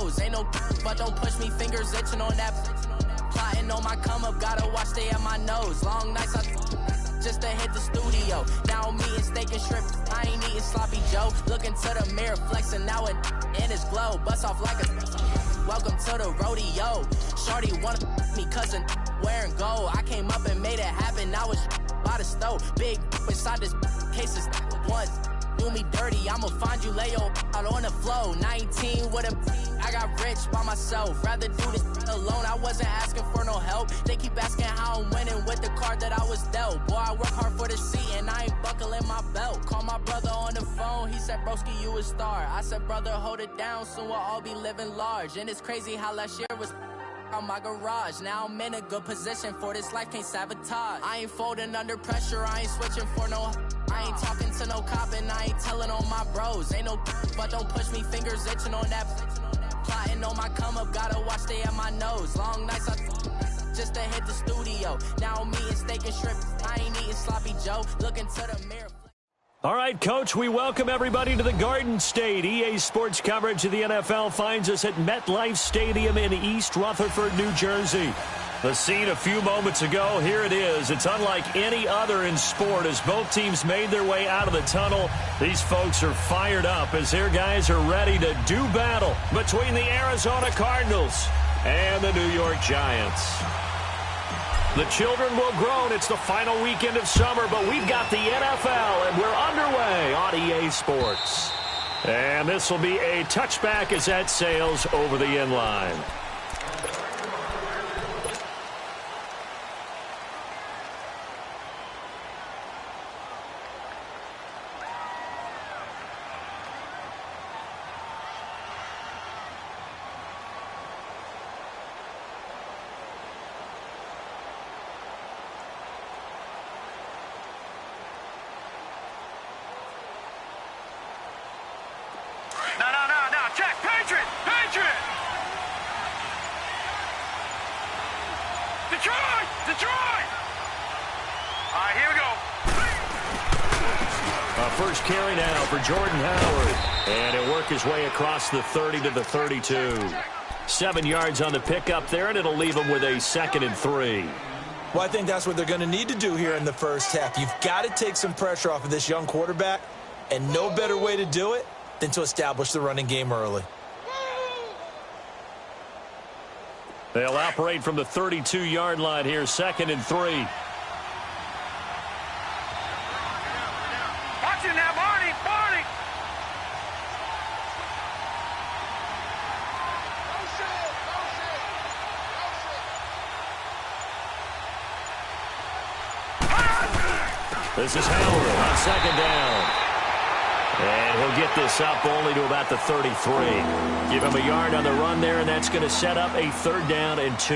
nose. Ain't no but don't push me, fingers itching on that. Plotting on my come up, gotta watch stay at my nose. Long nights I just to hit the studio. Now I'm eating steak and shrimp, I ain't eating sloppy Joe. Looking to the mirror, flexing now it in his glow. Bust off like a welcome to the rodeo. Shorty wanna me cousin wearing gold. I came up and made it happen, now it's by the stove. Big inside this cases once. Do me dirty, I'ma find you, lay your out on the floor. 19 with a I got rich by myself. Rather do this alone, I wasn't asking for no help. They keep asking how I'm winning with the card that I was dealt. Boy, I work hard for the seat and I ain't buckling my belt. Call my brother on the phone, he said, broski, you a star. I said, brother, hold it down, soon we'll all be living large. And it's crazy how last year was on my garage. Now I'm in a good position for this life, can't sabotage. I ain't folding under pressure, I ain't switching for no. I ain't talking to no cop and I ain't telling on my bros. Ain't no but don't push me, fingers itching on that. Plotting on my come up, gotta watch stay at my nose. Long nights I just to hit the studio. Now I'm eating steak and shrimp, I ain't eating sloppy Joe. Looking to the mirror. All right, Coach, we welcome everybody to the Garden State. EA Sports coverage of the NFL finds us at MetLife Stadium in East Rutherford, New Jersey. The scene a few moments ago, here it is. It's unlike any other in sport as both teams made their way out of the tunnel. These folks are fired up as their guys are ready to do battle between the Arizona Cardinals and the New York Giants. The children will groan. It's the final weekend of summer, but we've got the NFL, and we're underway on EA Sports. And this will be a touchback as that sails over the end line. Detroit! All right, here we go. First carry now for Jordan Howard. And he'll work his way across the 30 to the 32. 7 yards on the pickup there, and it'll leave him with a 2nd and 3. Well, I think that's what they're going to need to do here in the first half. You've got to take some pressure off of this young quarterback, and no better way to do it than to establish the running game early. They'll operate from the 32-yard line here, 2nd and 3. Watch it now, Barney! Barney! This is Howard on 2nd down. And he'll get this up only to about the 33. Give him a yard on the run there, and that's going to set up a 3rd down and 2.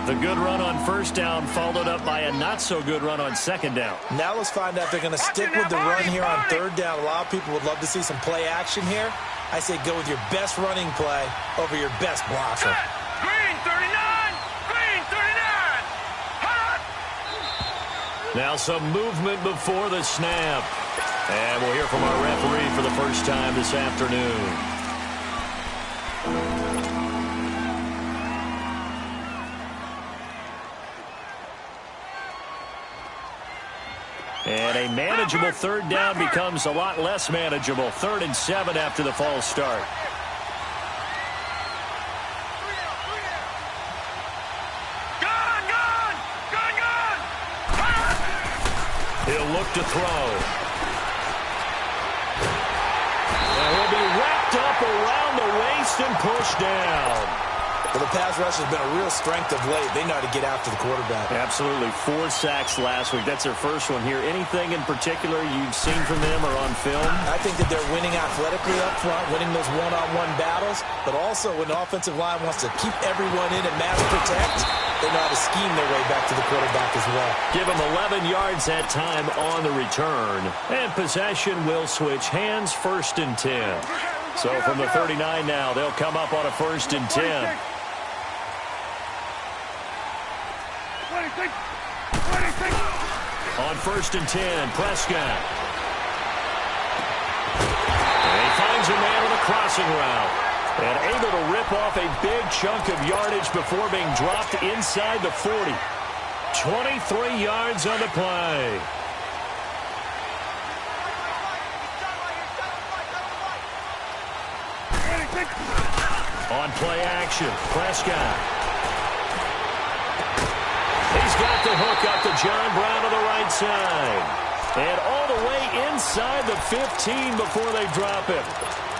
The good run on 1st down followed up by a not-so-good run on 2nd down. Now let's find out if they're going to stick with the run here on 3rd down. A lot of people would love to see some play action here. I say go with your best running play over your best blocker. Green 39! Green 39! Hot! Now some movement before the snap. And we'll hear from our referee for the first time this afternoon. And a manageable 3rd down becomes a lot less manageable. 3rd and 7 after the false start. He'll look to throw. Wrapped up around the waist and pushed down. Well, the pass rush has been a real strength of late. They know how to get after the quarterback. Absolutely. 4 sacks last week. That's their first one here. Anything in particular you've seen from them or on film? I think that they're winning athletically up front, winning those one-on-one battles, but also when the offensive line wants to keep everyone in and mass protect, they know how to scheme their way back to the quarterback as well. Give them 11 yards that time on the return. And possession will switch hands, 1st and 10. So from the 39 now, they'll come up on a 1st and 10. On 1st and 10, Prescott. And he finds a man on a crossing route. And able rip off a big chunk of yardage before being dropped inside the 40. 23 yards on the play. On play action, Prescott. He's got the hook up to John Brown to the right side. And all the way inside the 15 before they drop it.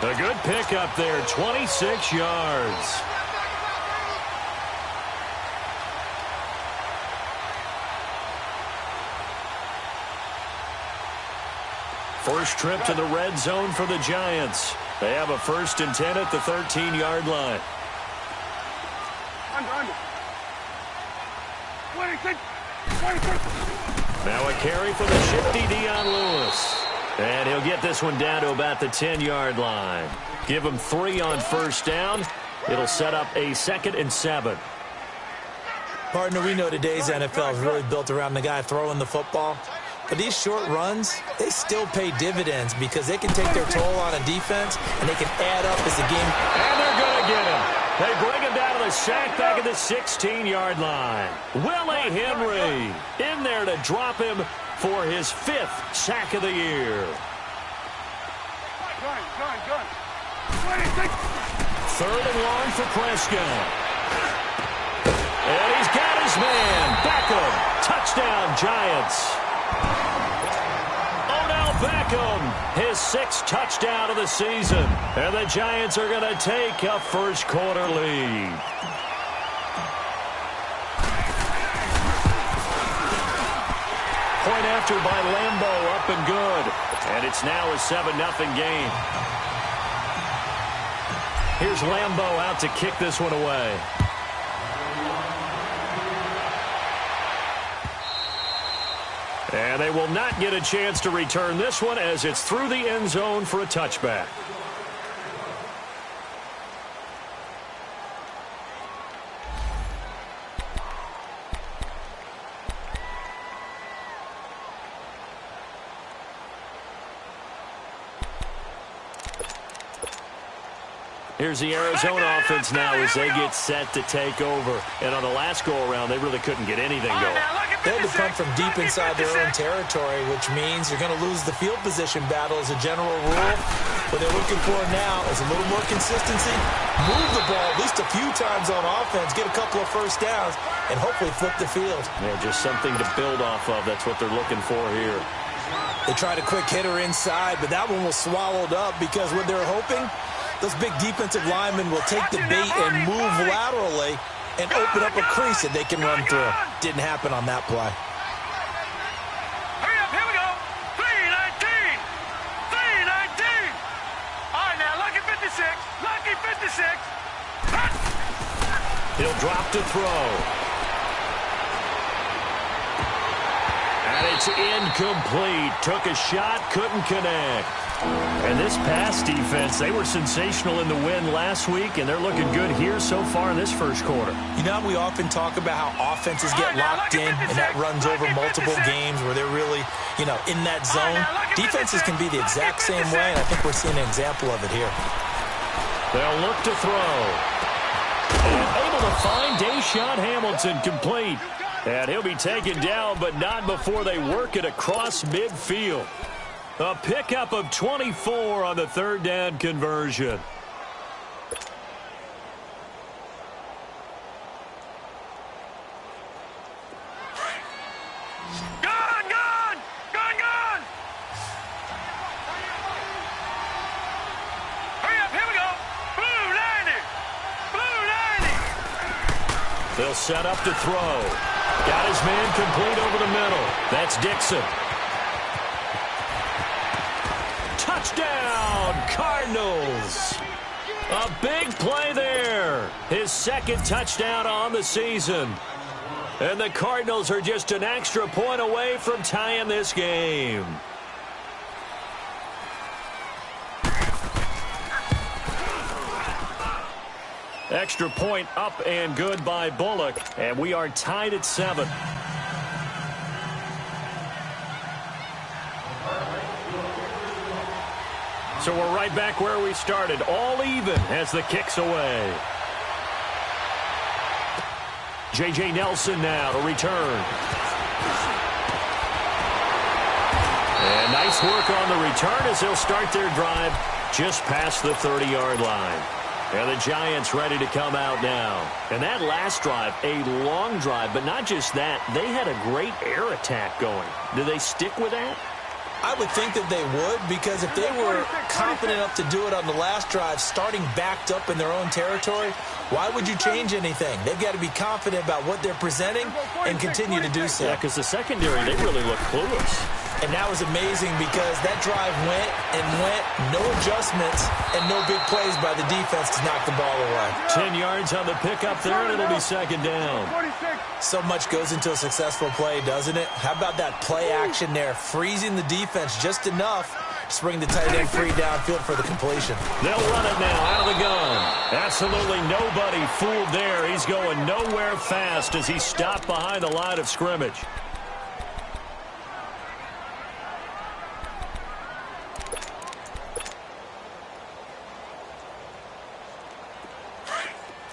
A good pickup there, 26 yards. First trip to the red zone for the Giants. They have a 1st and 10 at the 13-yard line. Under. 26. Now a carry for the shifty Dion Lewis. And he'll get this one down to about the 10-yard line. Give him 3 on 1st down. It'll set up a 2nd and 7. Partner, we know today's NFL is really built around the guy throwing the football. But these short runs, they still pay dividends because they can take their toll on a defense and they can add up as the game. And they're going to get him. They bring him down to the sack back at the 16-yard line. Willie Henry in there to drop him for his 5th sack of the year. Gun. 26. 3rd and long for Prescott. And he's got his man. Beckham. Touchdown, Giants. Odell Beckham, his 6th touchdown of the season. And the Giants are going to take a first-quarter lead. Point after by Lambeau, up and good. And it's now a 7-0 game. Here's Lambeau out to kick this one away. And they will not get a chance to return this one as it's through the end zone for a touchback. Here's the Arizona offense now as they get set to take over. And on the last go-around, they really couldn't get anything going. They had to punt from deep inside their own territory, which means you're going to lose the field position battle as a general rule. What they're looking for now is a little more consistency, move the ball at least a few times on offense, get a couple of first downs, and hopefully flip the field. Yeah, just something to build off of. That's what they're looking for here. They tried a quick hitter inside, but that one was swallowed up because what they're hoping, those big defensive linemen will take the bait and move laterally and open up a crease that they can run through. Didn't happen on that play. Hurry up, here we go. 3-19. 3-19. All right, now, lucky 56. Lucky 56. He'll drop to throw. And it's incomplete. Took a shot, couldn't connect. And this pass defense, they were sensational in the win last week, and they're looking good here so far in this first quarter. You know, we often talk about how offenses get locked in, and that runs over multiple games where they're really, in that zone. Defenses can be the exact same way, and I think we're seeing an example of it here. They'll look to throw. And able to find Deshaun Hamilton complete. And he'll be taken down, but not before they work it across midfield. A pickup of 24 on the 3rd down conversion. Gone! Hurry up, here we go. Blue 90. They'll set up to throw. Got his man complete over the middle. That's Dixon. Touchdown, Cardinals. A big play there. His 2nd touchdown on the season. And the Cardinals are just an extra point away from tying this game. Extra point up and good by Bullock. And we are tied at 7. So we're right back where we started, all even as the kick's away. J.J. Nelson now to return. And nice work on the return as they'll start their drive just past the 30-yard line. And the Giants ready to come out now. And that last drive, a long drive, but not just that. They had a great air attack going. Do they stick with that? I would think that they would, because if they were confident enough to do it on the last drive, starting backed up in their own territory, why would you change anything? They've got to be confident about what they're presenting and continue to do so. Yeah, because the secondary, they really look clueless. And that was amazing because that drive went and went, no adjustments, and no big plays by the defense to knock the ball away. 10 yards on the pickup there, and it'll be second down. So much goes into a successful play, doesn't it? How about that play action there, freezing the defense just enough to bring the tight end free downfield for the completion. They'll run it now out of the gun. Absolutely nobody fooled there. He's going nowhere fast as he stopped behind the line of scrimmage.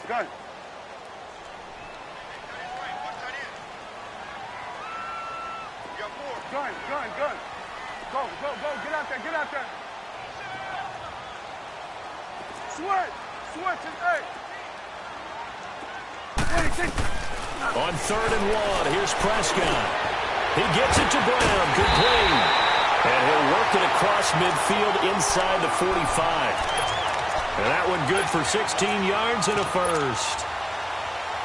Gun. Gun. Go. Get out there. Switch. Hey. On 3rd and 1, here's Prescott. He gets it to Brown. Complete. And he'll work it across midfield inside the 45. And that one good for 16 yards and a first.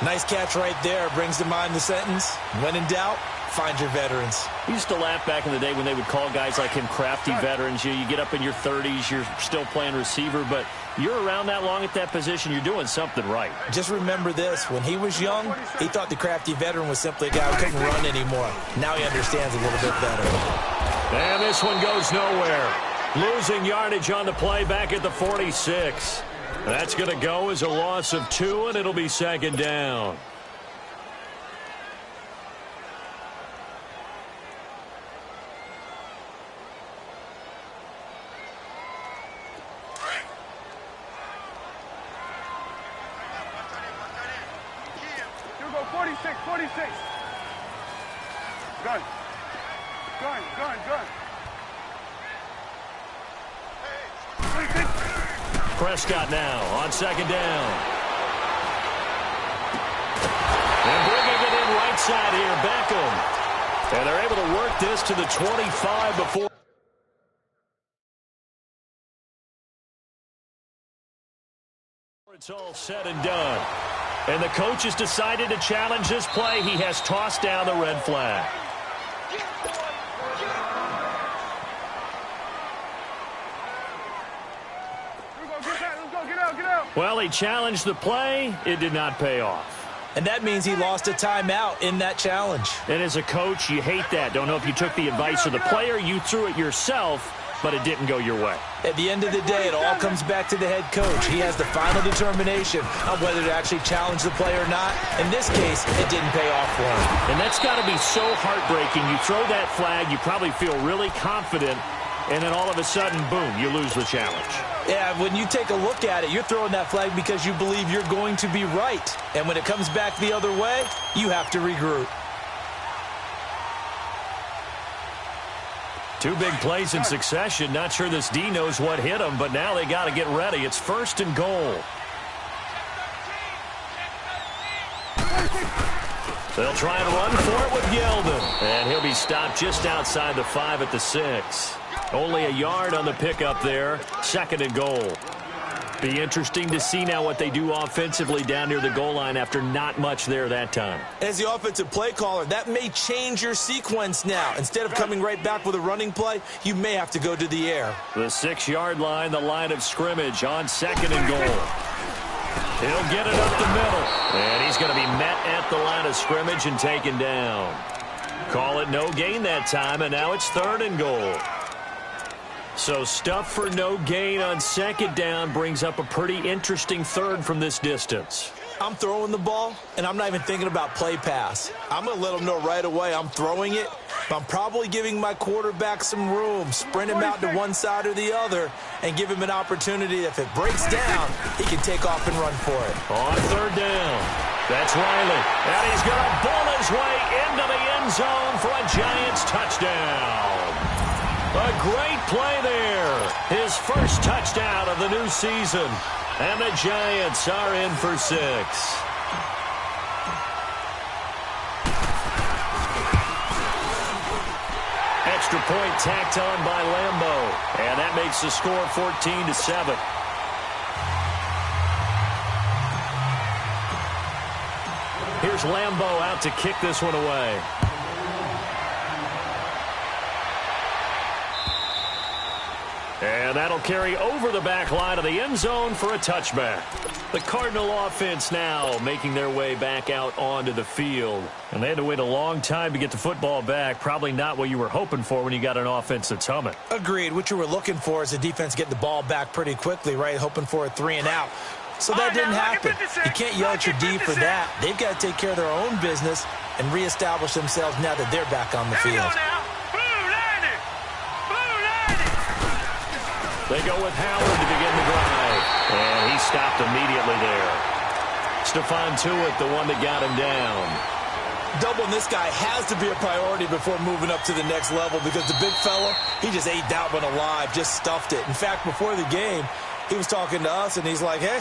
Nice catch right there. Brings to mind the sentence, when in doubt, find your veterans. We used to laugh back in the day when they would call guys like him crafty veterans. You get up in your 30s, you're still playing receiver, but you're around that long at that position, you're doing something right. Just remember this. When he was young, he thought the crafty veteran was simply a guy who couldn't run anymore. Now he understands a little bit better. And this one goes nowhere. Losing yardage on the play back at the 46. That's going to go as a loss of 2, and it'll be second down. You go 46. Gun. Prescott now on second down. And bringing it in right side here, Beckham. And they're able to work this to the 25 before. It's all said and done. And the coach has decided to challenge this play. He has tossed down the red flag. Well, he challenged the play. It did not pay off. And that means he lost a timeout in that challenge. And as a coach, you hate that. Don't know if you took the advice of the player. You threw it yourself, but it didn't go your way. At the end of the day, it all comes back to the head coach. He has the final determination on whether to actually challenge the play or not. In this case, it didn't pay off for him. And that's got to be so heartbreaking. You throw that flag, you probably feel really confident, and then all of a sudden, boom, you lose the challenge. Yeah, when you take a look at it, you're throwing that flag because you believe you're going to be right. And when it comes back the other way, you have to regroup. Two big plays in succession. Not sure this D knows what hit him, but now they got to get ready. It's 1st and goal. They'll try and run for it with Yeldon. And he'll be stopped just outside the 5 at the 6. Only a yard on the pickup there. 2nd and goal. Be interesting to see now what they do offensively down near the goal line after not much there that time. As the offensive play caller, that may change your sequence now. Instead of coming right back with a running play, you may have to go to the air. The 6-yard line, the line of scrimmage on 2nd and goal. He'll get it up the middle. And he's going to be met at the line of scrimmage and taken down. Call it no gain that time, and now it's 3rd and goal. So stuff for no gain on 2nd down brings up a pretty interesting 3rd from this distance. I'm throwing the ball, and I'm not even thinking about play pass. I'm going to let them know right away I'm throwing it, but I'm probably giving my quarterback some room, sprint him out to one side or the other, and give him an opportunity. If it breaks down, he can take off and run for it. On 3rd down. That's Riley. And he's going to ball his way into the end zone for a Giants touchdown. A great play there. His first touchdown of the new season. And the Giants are in for 6. Extra point tacked on by Lambo. And that makes the score 14-7. Here's Lambo out to kick this one away. And that'll carry over the back line of the end zone for a touchback. The Cardinal offense now making their way back out onto the field. And they had to wait a long time to get the football back. Probably not what you were hoping for when you got an offense that's humming. Agreed. What you were looking for is the defense get the ball back pretty quickly, right? Hoping for a 3-and-out. So that didn't happen. You can't yell at your D for that. They've got to take care of their own business and reestablish themselves now that they're back on the field. They go with Howard to begin the drive. And he stopped immediately there. Stephon Tuitt, the one that got him down. Doubling this guy has to be a priority before moving up to the next level because the big fella, he just ate that one alive, just stuffed it. In fact, before the game, he was talking to us, and he's like, hey,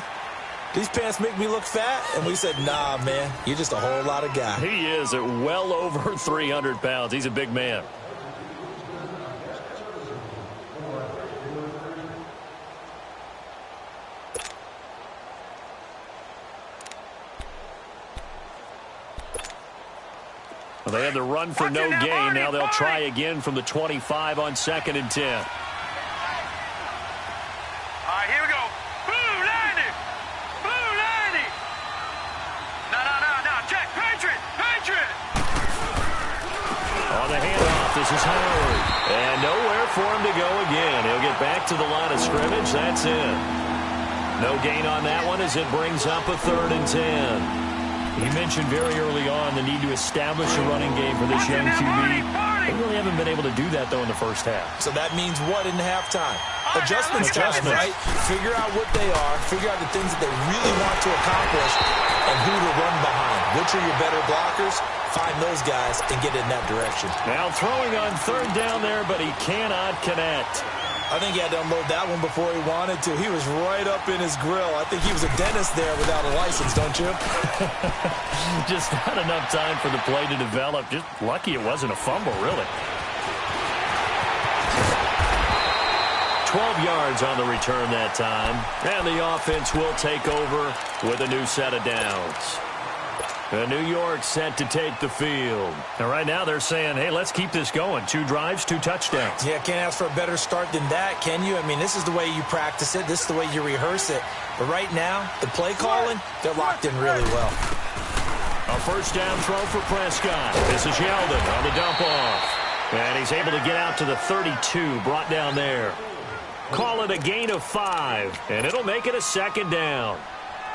these pants make me look fat? And we said, nah, man, you're just a whole lot of guy. He is at well over 300 pounds. He's a big man. Well, they had the run for no gain. Now they'll try again from the 25 on 2nd and 10. All right, here we go. Blue 90. Blue 90. No. Check. Patriot. On the handoff, this is Howard. And nowhere for him to go again. He'll get back to the line of scrimmage. That's it. No gain on that one as it brings up a 3rd and 10. You mentioned very early on the need to establish a running game for this young QB. They really haven't been able to do that, though, in the first half. So that means what in halftime? Adjustments time, right? Figure out what they are, figure out the things that they really want to accomplish, and who to run behind. Which are your better blockers? Find those guys and get in that direction. Now throwing on 3rd down there, but he cannot connect. I think he had to unload that one before he wanted to. He was right up in his grill. I think he was a dentist there without a license, don't you? Just not enough time for the play to develop. Just lucky it wasn't a fumble, really. 12 yards on the return that time. And the offense will take over with a new set of downs. New York set to take the field. And right now they're saying, hey, let's keep this going. 2 drives, 2 touchdowns. Yeah, can't ask for a better start than that, can you? I mean, this is the way you practice it. This is the way you rehearse it. But right now, the play calling, they're locked in really well. A 1st down throw for Prescott. This is Yeldon on the dump off. And he's able to get out to the 32, brought down there. Call it a gain of 5, and it'll make it a 2nd down.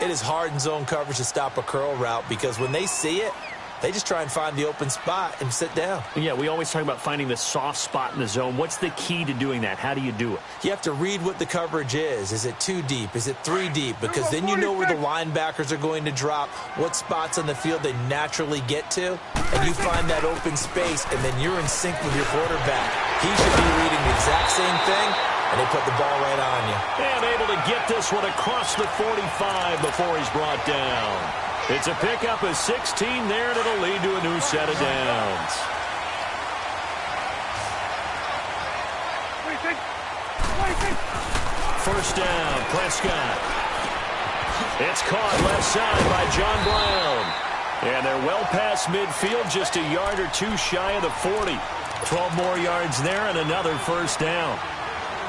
It is hard in zone coverage to stop a curl route because when they see it, they just try and find the open spot and sit down. Yeah, we always talk about finding the soft spot in the zone. What's the key to doing that? How do you do it? You have to read what the coverage is. Is it 2 deep? Is it 3 deep? Because then you know where the linebackers are going to drop, what spots on the field they naturally get to, and you find that open space, and then you're in sync with your quarterback. He should be reading the exact same thing, and they put the ball right on you. And able to get this one across the 45 before he's brought down. It's a pickup of 16 there, and it'll lead to a new set of downs. First down, Prescott. It's caught left side by John Brown. And they're well past midfield, just a yard or 2 shy of the 40. 12 more yards there and another 1st down.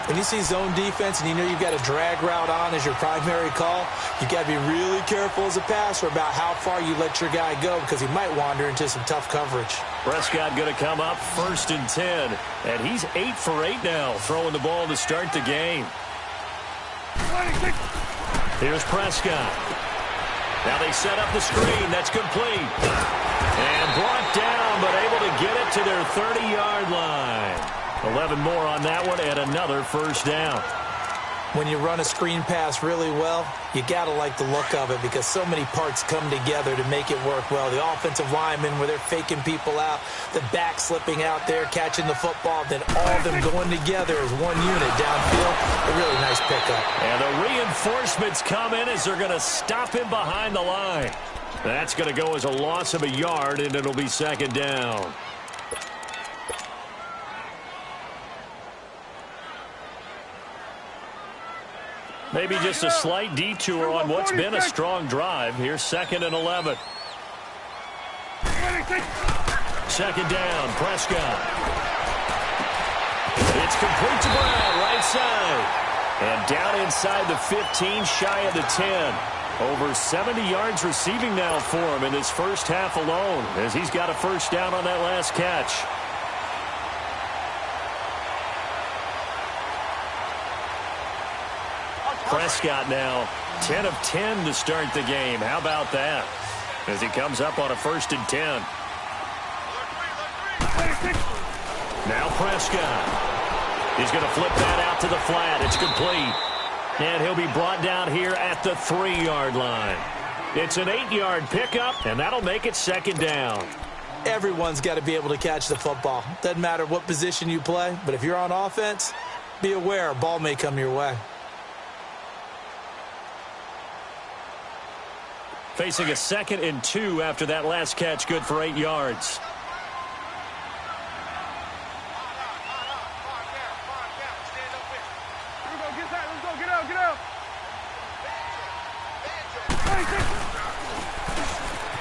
When you see zone defense and you know you've got a drag route on as your primary call, you've got to be really careful as a passer about how far you let your guy go because he might wander into some tough coverage. Prescott going to come up 1st and 10, and he's 8 for 8 now, throwing the ball to start the game. Here's Prescott. Now they set up the screen. That's complete. And brought down, but able to get it to their 30-yard line. 11 more on that one and another 1st down. When you run a screen pass really well, you got to like the look of it because so many parts come together to make it work well. The offensive linemen, where they're faking people out, the back slipping out there, catching the football, then all of them going together as one unit downfield. A really nice pickup. And the reinforcements come in as they're going to stop him behind the line. That's going to go as a loss of a yard, and it'll be second down. Maybe just a slight detour on what's been a strong drive. Here's 2nd and 11. Second down, Prescott. It's complete to Brown, right side. And down inside the 15, shy of the 10. Over 70 yards receiving now for him in his first half alone, as he's got a first down on that last catch. Prescott now 10 of 10 to start the game. How about that? As he comes up on a 1st and 10. Now Prescott. He's going to flip that out to the flat. It's complete. And he'll be brought down here at the 3-yard line. It's an 8-yard pickup, and that'll make it second down. Everyone's got to be able to catch the football. Doesn't matter what position you play, but if you're on offense, be aware a ball may come your way. Facing a 2nd and 2 after that last catch, good for 8 yards.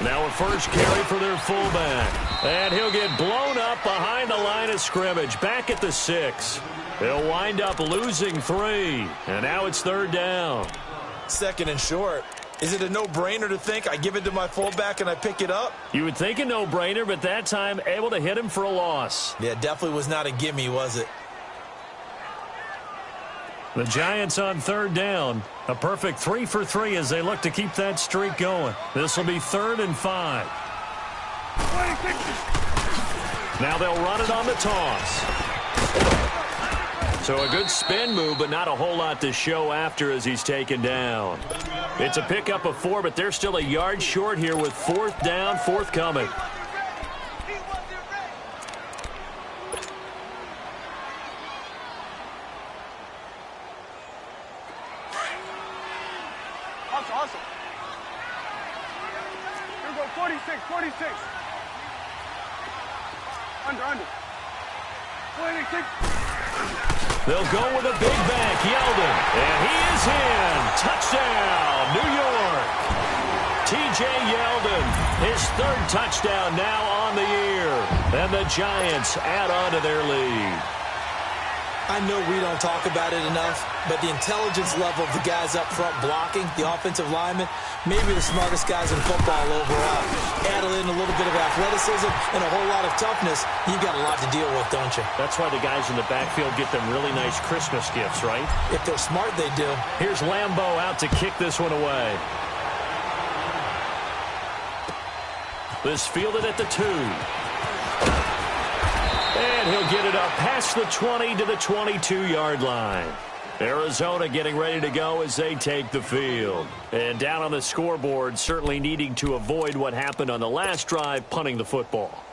Now a first carry for their fullback. And he'll get blown up behind the line of scrimmage. Back at the 6. He'll wind up losing 3. And now it's 3rd down. 2nd and short. Is it a no-brainer to think I give it to my fullback and I pick it up? You would think a no-brainer, but that time able to hit him for a loss. Yeah, definitely was not a gimme, was it? The Giants on 3rd down. A perfect 3 for 3 as they look to keep that streak going. This will be 3rd and 5. Now they'll run it on the toss. So a good spin move, but not a whole lot to show after as he's taken down. It's a pickup of 4, but they're still a yard short here with 4th down forthcoming. Awesome. Here we go, 46. Under. 46. They'll go with a big back, Yeldon. And he is in. Touchdown, New York. T.J. Yeldon, his 3rd touchdown now on the year. And the Giants add on to their lead. I know we don't talk about it enough, but the intelligence level of the guys up front blocking, the offensive linemen, maybe the smartest guys in football overall. Add in a little bit of athleticism and a whole lot of toughness, you've got a lot to deal with, don't you? That's why the guys in the backfield get them really nice Christmas gifts, right? If they're smart, they do. Here's Lambeau out to kick this one away. This fielded at the 2. And he'll get it up past the 20 to the 22-yard line. Arizona getting ready to go as they take the field. And down on the scoreboard, certainly needing to avoid what happened on the last drive, punting the football.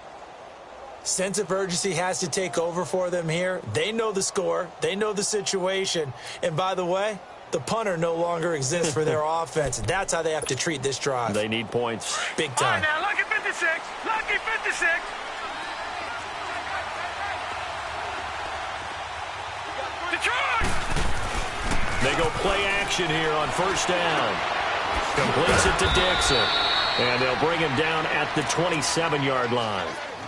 Sense of urgency has to take over for them here. They know the score. They know the situation. And by the way, the punter no longer exists for their offense. That's how they have to treat this drive. They need points. Big time. All right, now, lucky 56. Lucky 56. Detroit! They go play action here on 1st down. Completes it to Dixon. And they'll bring him down at the 27-yard line.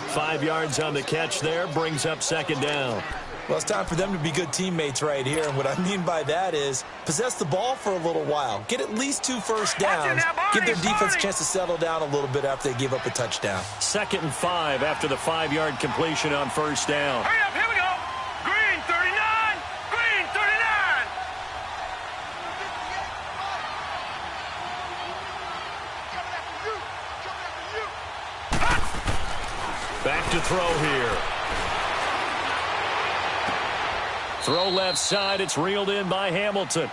5 yards on the catch there, brings up 2nd down. Well, it's time for them to be good teammates right here. And what I mean by that is possess the ball for a little while. Get at least 2 first downs. Give their defense a chance to settle down a little bit after they give up a touchdown. 2nd and 5 after the 5-yard completion on 1st down. Hurry up, here we go. Green 39. Green 39. Back to throw here. Throw left side. It's reeled in by Hamilton.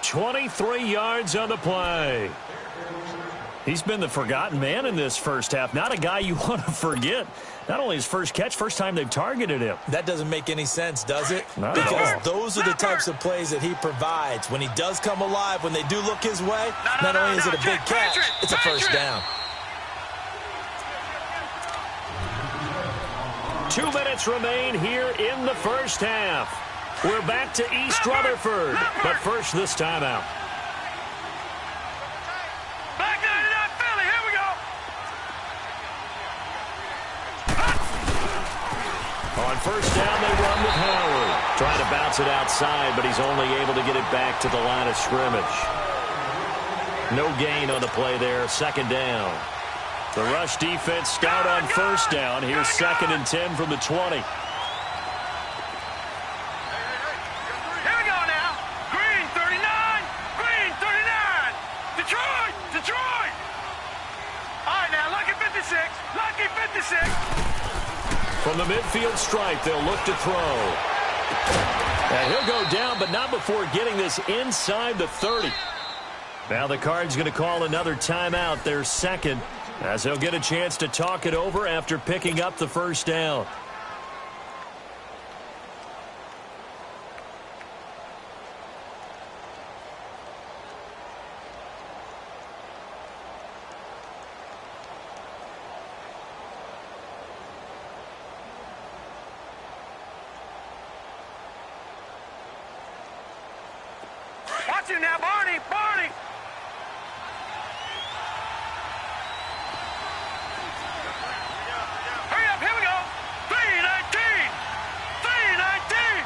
23 yards on the play. He's been the forgotten man in this first half. Not a guy you want to forget. Not only his first catch, first time they've targeted him. That doesn't make any sense, does it? Not at because all. Those are the types of plays that he provides. When he does come alive, when they do look his way, not only is it a big catch, it's a first down. 2 minutes remain here in the first half. We're back to East Rutherford, but first this timeout. Back 99 Philly, here we go. On first down, they run with Howard. Trying to bounce it outside, but he's only able to get it back to the line of scrimmage. No gain on the play there, second down. The rush defense stout on first down. Here's 2nd and 10 from the 20. Here we go now. Green 39. Green 39. Detroit. Detroit. All right, now, lucky 56. Lucky 56. From the midfield stripe, they'll look to throw. And he'll go down, but not before getting this inside the 30. Now the Cards going to call another timeout, their second, as they'll get a chance to talk it over after picking up the first down. Watch it now, Barney. Barney. Hurry up, here we go. 319. 319.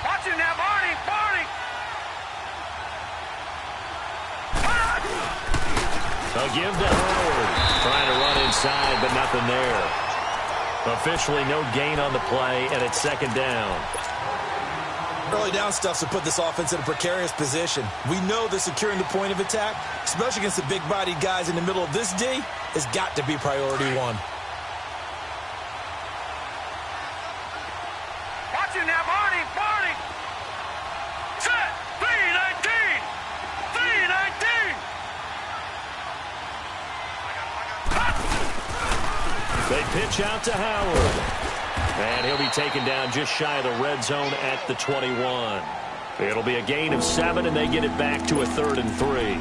Watch it now, Barney. Barney. They'll give to Howard. Trying to run inside, but nothing there. Officially no gain on the play, and it's second down. Early down stuff to put this offense in a precarious position. We know that securing the point of attack, especially against the big-bodied guys in the middle of this D, has got to be priority one. Watch it now, Barney. Barney. Set. 319. 319. They pitch out to Howard. And he'll be taken down just shy of the red zone at the 21. It'll be a gain of 7, and they get it back to a 3rd and 3.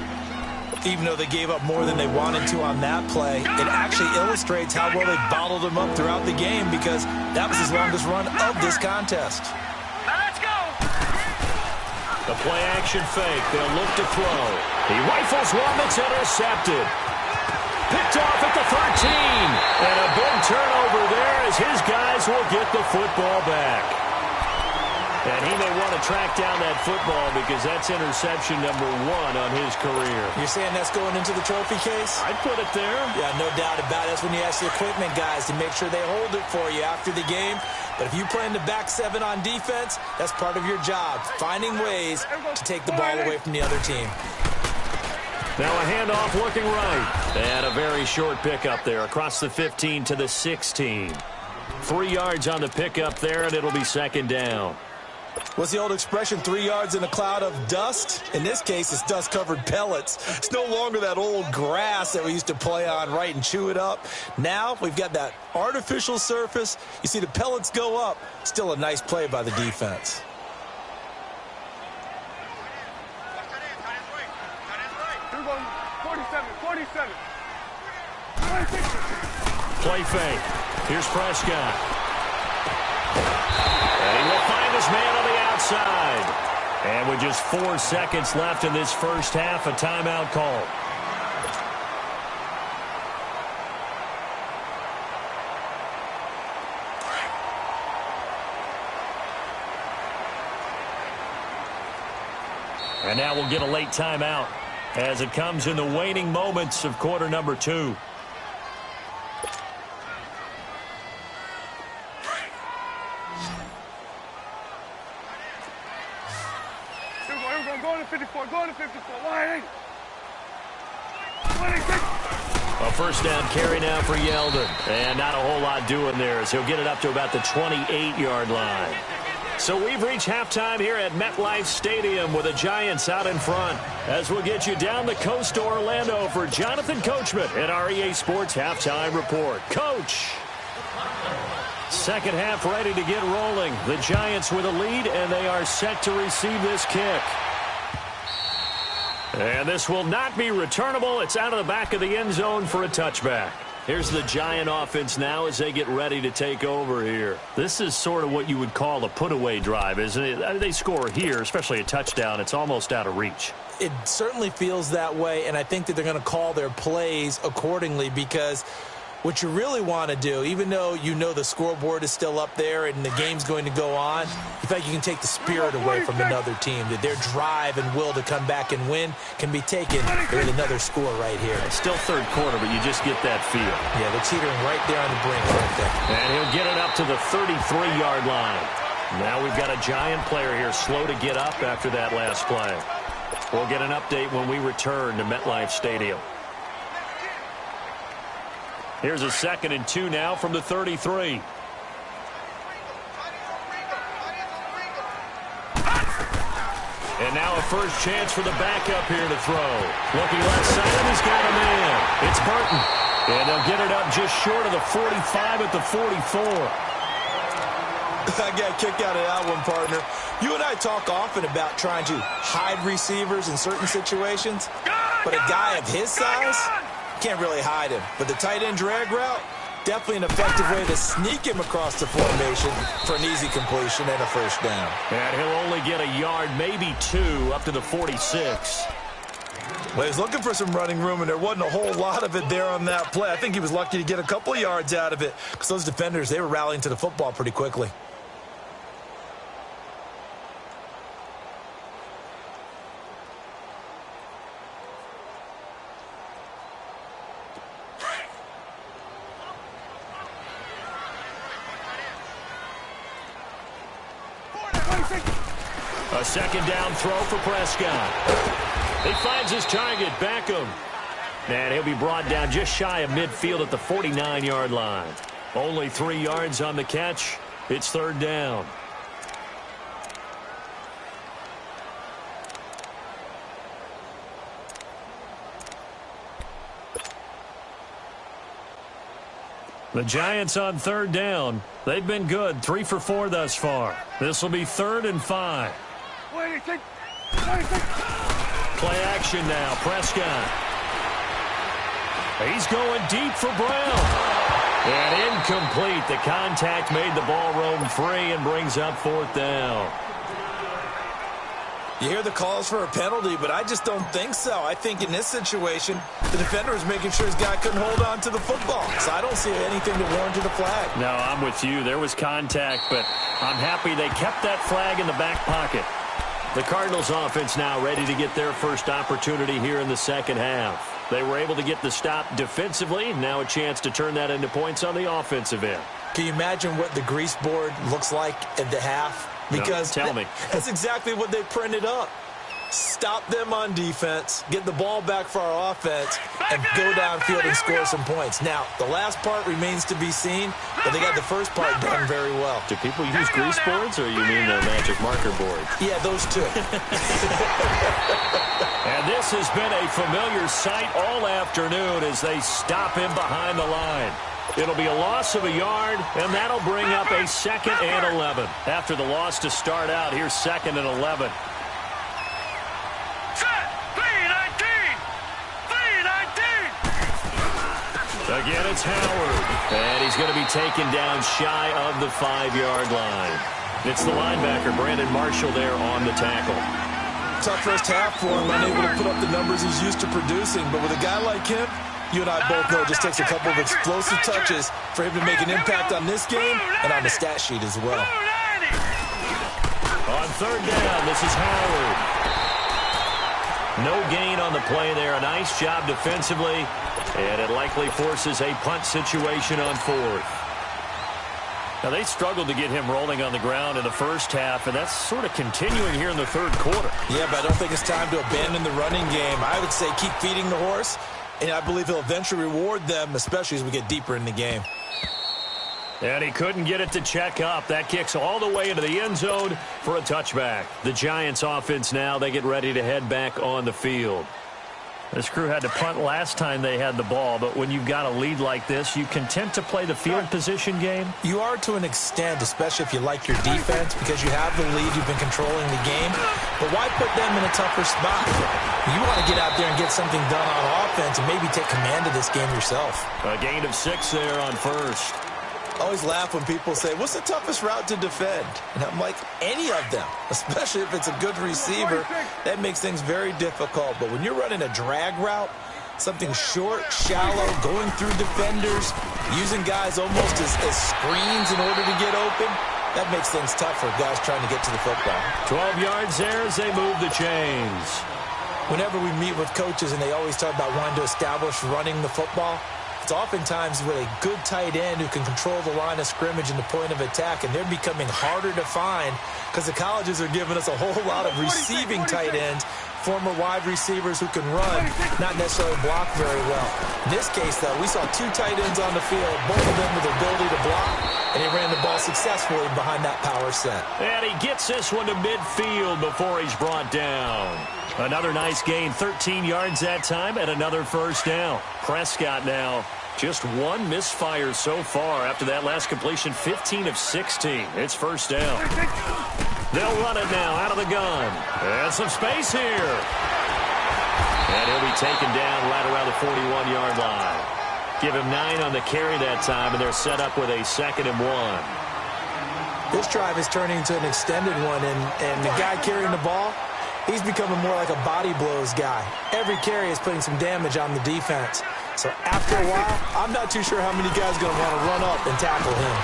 Even though they gave up more than they wanted to on that play, it actually illustrates how well they bottled them up throughout the game, because that was his longest run of this contest. Now let's go. The play action fake. They'll look to throw. He rifles one that's intercepted. Picked off at the 13. And a big turnover there as his guys will get the football back. And he may want to track down that football because that's interception number 1 on his career. You're saying that's going into the trophy case? I'd put it there. Yeah, no doubt about it. That's when you ask the equipment guys to make sure they hold it for you after the game. But if you play in the back 7 on defense, that's part of your job, finding ways to take the ball away from the other team. Now a handoff looking right. And a very short pickup there across the 15 to the 16. 3 yards on the pickup there, and it'll be second down. What's the old expression, 3 yards in a cloud of dust? In this case, it's dust-covered pellets. It's no longer that old grass that we used to play on, right, and chew it up. Now we've got that artificial surface. You see the pellets go up. Still a nice play by the defense. Here we go. 47. 47. Play fake. Here's Prescott. And he will find his man on the outside. And with just 4 seconds left in this first half, a timeout call. And now we'll get a late timeout as it comes in the waning moments of quarter number 2. Go to 54. Go to 54. 180. 186. A first down carry now for Yeldon. And not a whole lot doing there as he'll get it up to about the 28-yard line. So we've reached halftime here at MetLife Stadium with the Giants out in front. As we'll get you down the coast to Orlando for Jonathan Coachman at our EA Sports Halftime Report. Coach! Second half ready to get rolling. The Giants with a lead, and they are set to receive this kick. And this will not be returnable. It's out of the back of the end zone for a touchback. Here's the Giant offense now as they get ready to take over here. This is sort of what you would call a put-away drive, isn't it? They score here, especially a touchdown. It's almost out of reach. It certainly feels that way, and I think that they're going to call their plays accordingly because what you really want to do, even though you know the scoreboard is still up there and the game's going to go on, in fact, you can take the spirit away from another team, that their drive and will to come back and win can be taken with another score right here. It's still third quarter, but you just get that feel. Yeah, they're teetering right there on the brink right there. And he'll get it up to the 33-yard line. Now we've got a Giant player here slow to get up after that last play. We'll get an update when we return to MetLife Stadium. Here's a 2nd and 2 now from the 33. And now a first chance for the backup here to throw. Looking left side, he's got a man. It's Burton. And they'll get it up just short of the 45 at the 44. I got a kick out of that one, partner. You and I talk often about trying to hide receivers in certain situations, but a guy of his size can't really hide him. But the tight end drag route, definitely an effective way to sneak him across the formation for an easy completion and a first down. And he'll only get a yard, maybe 2, up to the 46. Well, he's looking for some running room, and there wasn't a whole lot of it there on that play. I think he was lucky to get a couple of yards out of it because those defenders, they were rallying to the football pretty quickly. A second down throw for Prescott. He finds his target, Beckham. And he'll be brought down just shy of midfield at the 49-yard line. Only 3 yards on the catch. It's third down. The Giants on third down. They've been good, 3 for 4 thus far. This will be 3rd and 5. Play action now, Prescott. He's going deep for Brown. And incomplete. The contact made the ball roam free and brings up 4th down. You hear the calls for a penalty, but I just don't think so. I think in this situation, the defender was making sure his guy couldn't hold on to the football. So I don't see anything to warrant a flag. No, I'm with you. There was contact, but I'm happy they kept that flag in the back pocket. The Cardinals offense now ready to get their first opportunity here in the second half. They were able to get the stop defensively. Now a chance to turn that into points on the offensive end. Can you imagine what the grease board looks like at the half? Because no, tell me. That's exactly what they printed up. Stop them on defense, get the ball back for our offense, and go downfield and score some points. Now, the last part remains to be seen, but they got the first part done very well. Do people use grease boards, or you mean the magic marker board? Yeah, those two. And this has been a familiar sight all afternoon as they stop him behind the line. It'll be a loss of a yard, and that'll bring up a 2nd and 11. After the loss to start out, here's 2nd and 11. Again, it's Howard. And he's going to be taken down shy of the 5-yard line. It's the linebacker, Brandon Marshall, there on the tackle. Tough first half for him, unable to put up the numbers he's used to producing. But with a guy like him, you and I both know it just takes a couple of explosive touches for him to make an impact on this game and on the stat sheet as well. On third down, this is Howard. No gain on the play there. A nice job defensively. And it likely forces a punt situation on 4th. Now, they struggled to get him rolling on the ground in the first half, and that's sort of continuing here in the third quarter. Yeah, but I don't think it's time to abandon the running game. I would say keep feeding the horse And I believe he'll eventually reward them, especially as we get deeper in the game. And he couldn't get it to check up. That kicks all the way into the end zone for a touchback. The Giants offense now, they get ready to head back on the field. This crew had to punt last time they had the ball, but when you've got a lead like this, you content to play the field position game? You are to an extent, especially if you like your defense, because you have the lead, you've been controlling the game. But why put them in a tougher spot? You want to get out there and get something done on offense and maybe take command of this game yourself. A gain of 6 there on first. I always laugh when people say, what's the toughest route to defend? And I'm like, any of them, especially if it's a good receiver. That makes things very difficult. But when you're running a drag route, something short, shallow, going through defenders, using guys almost as screens in order to get open, that makes things tough for guys trying to get to the football. 12 yards there as they move the chains. Whenever we meet with coaches and they always talk about wanting to establish running the football, it's oftentimes with a good tight end who can control the line of scrimmage and the point of attack, and they're becoming harder to find because the colleges are giving us a whole lot of receiving tight ends, former wide receivers who can run, not necessarily block very well. In this case, though, we saw 2 tight ends on the field, both of them with the ability to block, and he ran the ball successfully behind that power set. And he gets this one to midfield before he's brought down. Another nice gain, 13 yards that time, and another first down. Prescott now just 1 misfire so far after that last completion, 15 of 16. It's first down. They'll run it now out of the gun. And some space here. And he'll be taken down right around the 41-yard line. Give him 9 on the carry that time, and they're set up with a 2nd and 1. This drive is turning into an extended one, and the guy carrying the ball, he's becoming more like a body blows guy. Every carry is putting some damage on the defense. So after a while, I'm not too sure how many guys are going to want to run up and tackle him.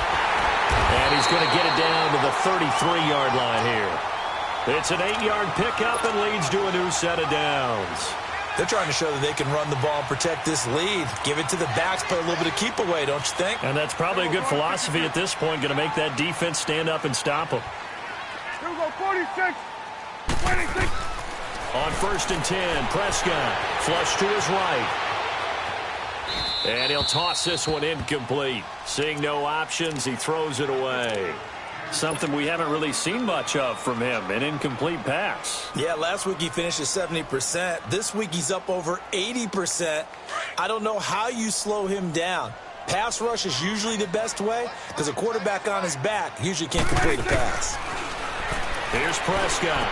And he's going to get it down to the 33-yard line here. It's an 8-yard pickup and leads to a new set of downs. They're trying to show that they can run the ball and protect this lead. Give it to the backs, play a little bit of keep away, don't you think? And that's probably a good philosophy at this point, going to make that defense stand up and stop them. Here we go, 46, 26. On 1st and 10, Prescott flush to his right. And he'll toss this one incomplete. Seeing no options, he throws it away. Something we haven't really seen much of from him, an incomplete pass. Yeah, last week he finished at 70%. This week he's up over 80%. I don't know how you slow him down. Pass rush is usually the best way because a quarterback on his back usually can't complete a pass. Here's Prescott.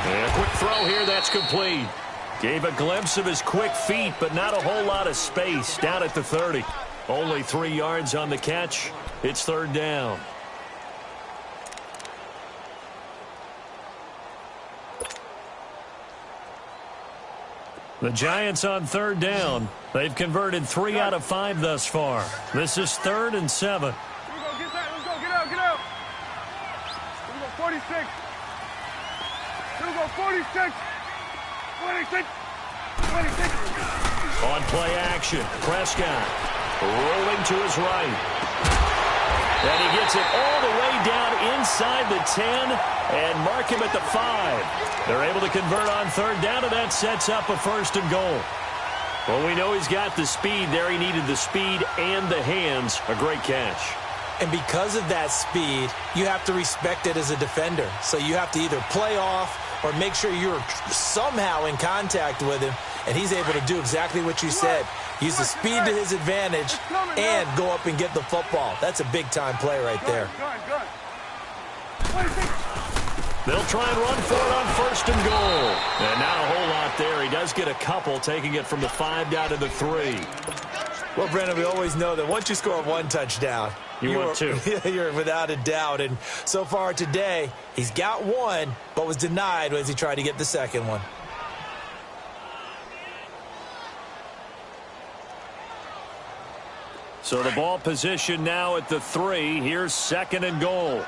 And a quick throw here, that's complete. Gave a glimpse of his quick feet, but not a whole lot of space down at the 30. Only 3 yards on the catch. It's 3rd down. The Giants on 3rd down. They've converted 3 out of 5 thus far. This is 3rd and 7. Here we go, get that, let's go, get out, get out. Here we go, 46. Here we go, 46. 26. 26. On play action, Prescott rolling to his right. And he gets it all the way down inside the 10 and mark him at the 5. They're able to convert on 3rd down, and that sets up a 1st and goal. Well, we know he's got the speed there. He needed the speed and the hands. A great catch. And because of that speed, you have to respect it as a defender. So you have to either play off or make sure you're somehow in contact with him, and he's able to do exactly what you said. Use the speed to his advantage and go up and get the football. That's a big-time play right there. They'll try and run for it on 1st and goal. And not a whole lot there. He does get a couple, taking it from the 5 down to the 3. Well, Brendan, we always know that once you score 1 touchdown, want 2. You're without a doubt. And so far today, he's got 1, but was denied as he tried to get the 2nd one. So the ball position now at the 3. Here's 2nd and goal.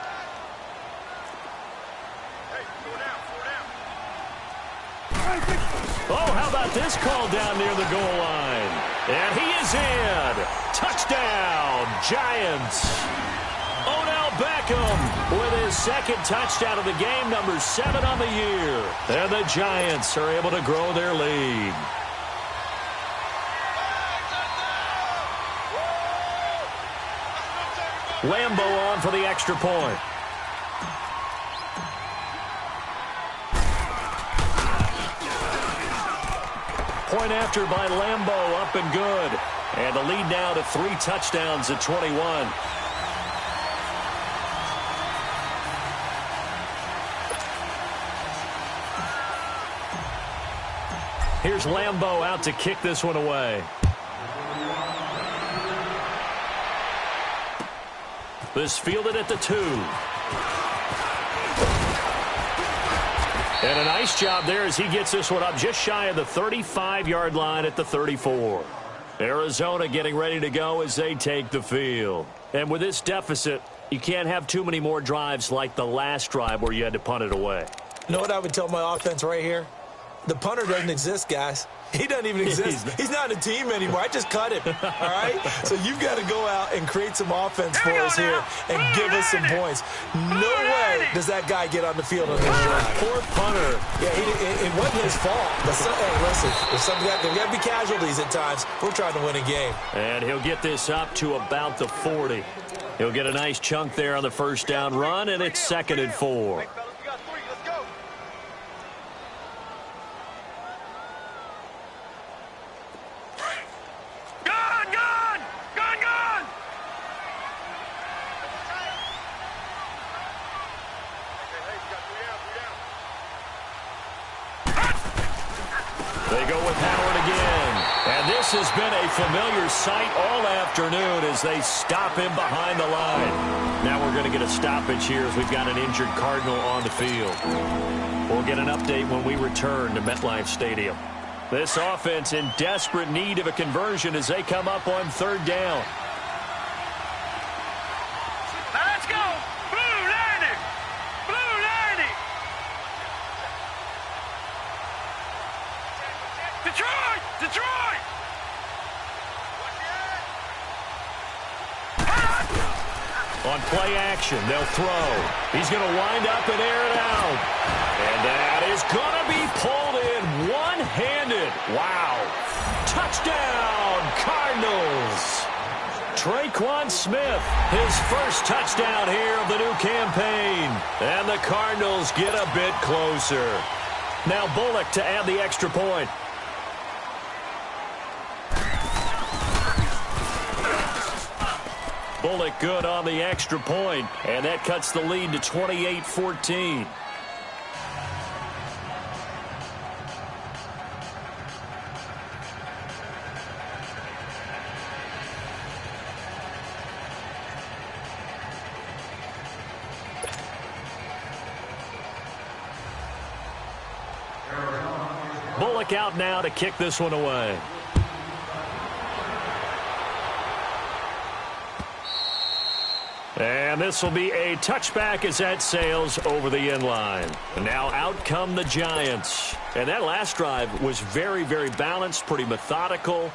Oh, how about this call down near the goal line? And he is in. Touchdown, Giants. Odell Beckham with his 2nd touchdown of the game, number 7 on the year. And the Giants are able to grow their lead. Lambeau on for the extra point. Point after by Lambeau, up and good. And the lead now to 3 touchdowns at 21. Here's Lambeau out to kick this one away. This fielded at the 2. And a nice job there as he gets this one up just shy of the 35-yard line at the 34. Arizona getting ready to go as they take the field. And with this deficit, you can't have too many more drives like the last drive where you had to punt it away. You know what I would tell my offense right here? The punter doesn't exist, guys. He doesn't even exist. He's not a team anymore. I just cut him, all right? So you've got to go out and create some offense for us here and give us some points. No way does that guy get on the field on this drive. Poor punter. Yeah, it wasn't his fault. Hey, listen, there's got to be casualties at times. We're trying to win a game. And he'll get this up to about the 40. He'll get a nice chunk there on the first down run, and it's 2nd and 4. This has been a familiar sight all afternoon as they stop him behind the line. Now we're going to get a stoppage here as we've got an injured Cardinal on the field. We'll get an update when we return to MetLife Stadium. This offense in desperate need of a conversion as they come up on 3rd down. Let's go! Blue 90! Blue 90! Detroit! Detroit! On play action, they'll throw. He's going to wind up and air it out. And that is going to be pulled in one-handed. Wow. Touchdown, Cardinals. Traquan Smith, his first touchdown here of the new campaign. And the Cardinals get a bit closer. Now Bullock to add the extra point. Bullock good on the extra point, and that cuts the lead to 28-14. Bullock out now to kick this one away. And this will be a touchback as that sails over the end line. And now out come the Giants. And that last drive was very, very balanced, pretty methodical.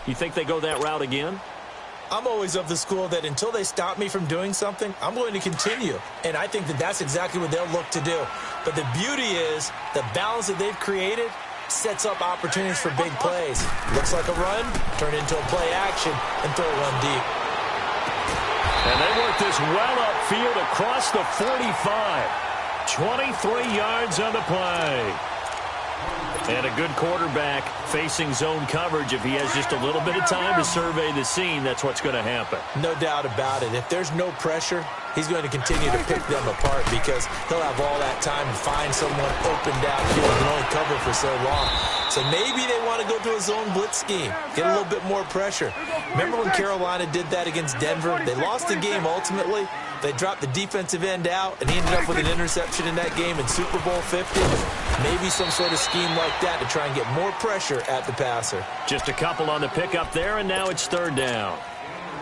You think they go that route again? I'm always of the school that until they stop me from doing something, I'm going to continue. And I think that that's exactly what they'll look to do. But the beauty is the balance that they've created sets up opportunities for big plays. Looks like a run, turn into a play action, and throw one deep. And they work this well upfield across the 45. 23 yards on the play. And a good quarterback facing zone coverage. If he has just a little bit of time to survey the scene, that's what's going to happen. No doubt about it. If there's no pressure, he's going to continue to pick them apart because he'll have all that time to find someone open downfield and only cover for so long. So maybe they want to go to a zone blitz scheme, get a little bit more pressure. Remember when Carolina did that against Denver? They lost the game ultimately. They dropped the defensive end out, and he ended up with an interception in that game in Super Bowl 50. Maybe some sort of scheme like that to try and get more pressure at the passer. Just a couple on the pickup there, and now it's 3rd down.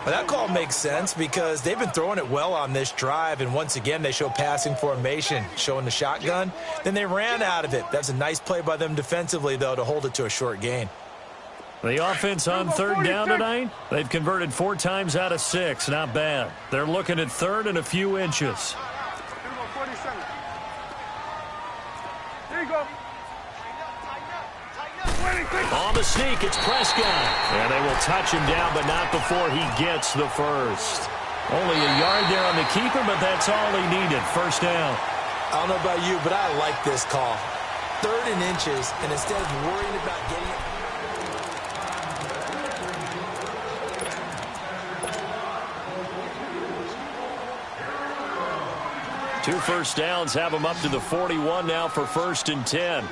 Well, that call makes sense because they've been throwing it well on this drive, and once again they show passing formation, showing the shotgun. Then they ran out of it. That's a nice play by them defensively, though, to hold it to a short gain. The offense on 3rd down tonight, they've converted 4 times out of 6. Not bad. They're looking at 3rd and a few inches. Here you go. On the sneak, it's Prescott. And they will touch him down, but not before he gets the first. Only a yard there on the keeper, but that's all he needed. First down. I don't know about you, but I like this call. 3rd and inches, and instead of worrying about getting it. Two first downs have him up to the 41 now for 1st and 10.